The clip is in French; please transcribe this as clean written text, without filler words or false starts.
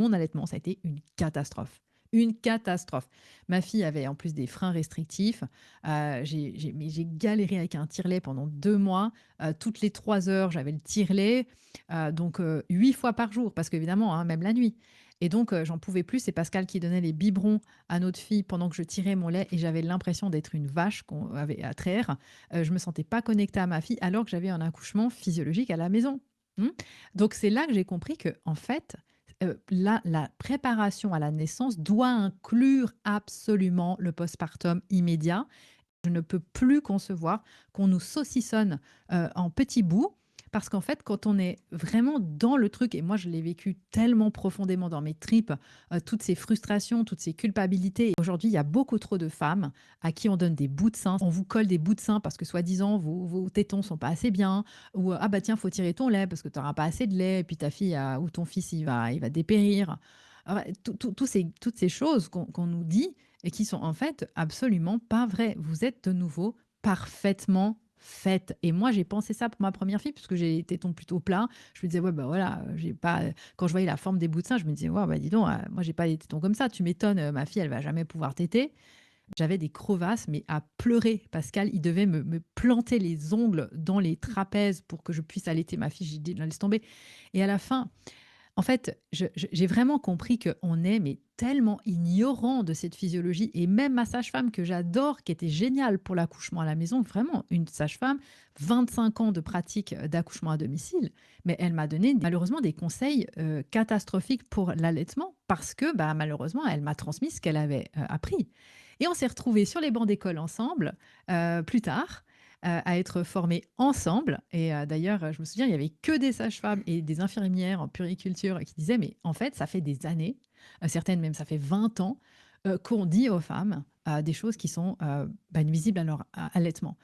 Mon allaitement, ça a été une catastrophe. Une catastrophe. Ma fille avait en plus des freins restrictifs. J'ai galéré avec un tire-lait pendant 2 mois. Toutes les 3 heures, j'avais le tire-lait, donc 8 fois par jour parce qu'évidemment, hein, même la nuit et donc j'en pouvais plus. C'est Pascal qui donnait les biberons à notre fille pendant que je tirais mon lait et j'avais l'impression d'être une vache qu'on avait à traire. Je me sentais pas connectée à ma fille alors que j'avais un accouchement physiologique à la maison. Mmh. Donc c'est là que j'ai compris que en fait, la préparation à la naissance doit inclure absolument le postpartum immédiat. Je ne peux plus concevoir qu'on nous saucissonne, en petits bouts parce qu'en fait, quand on est vraiment dans le truc et moi je l'ai vécu tellement profondément dans mes tripes, toutes ces frustrations, toutes ces culpabilités. Aujourd'hui, il y a beaucoup trop de femmes à qui on donne des bouts de sein. On vous colle des bouts de sein parce que soi-disant vos tétons sont pas assez bien ou, «Ah bah tiens, faut tirer ton lait parce que tu auras pas assez de lait et puis ta fille a ou ton fils il va dépérir». Ah ouais, toutes ces choses qu'on nous dit et qui sont en fait absolument pas vraies. Vous êtes de nouveau parfaitement faite. Et moi, j'ai pensé ça pour ma première fille, puisque j'ai des tétons plutôt plats. Je me disais, ouais, bah voilà, j'ai pas. Quand je voyais la forme des bouts de seins, je me disais, ouais, bah dis donc, moi, j'ai pas les tétons comme ça. Tu m'étonnes, ma fille, elle va jamais pouvoir téter. J'avais des crevasses, mais à pleurer. Pascal, il devait me planter les ongles dans les trapèzes pour que je puisse allaiter ma fille. J'ai dit, laisse tomber. Et à la fin, en fait, j'ai vraiment compris qu'on est mais tellement ignorant de cette physiologie et même ma sage-femme que j'adore, qui était géniale pour l'accouchement à la maison, vraiment une sage-femme, 25 ans de pratique d'accouchement à domicile, mais elle m'a donné malheureusement des conseils catastrophiques pour l'allaitement parce que bah, malheureusement, elle m'a transmis ce qu'elle avait appris. Et on s'est retrouvés sur les bancs d'école ensemble plus tard à être formés ensemble. Et d'ailleurs, je me souviens, il y avait que des sages-femmes et des infirmières en puériculture qui disaient, mais en fait, ça fait des années, certaines même, ça fait 20 ans, qu'on dit aux femmes des choses qui sont bah, nuisibles à leur allaitement.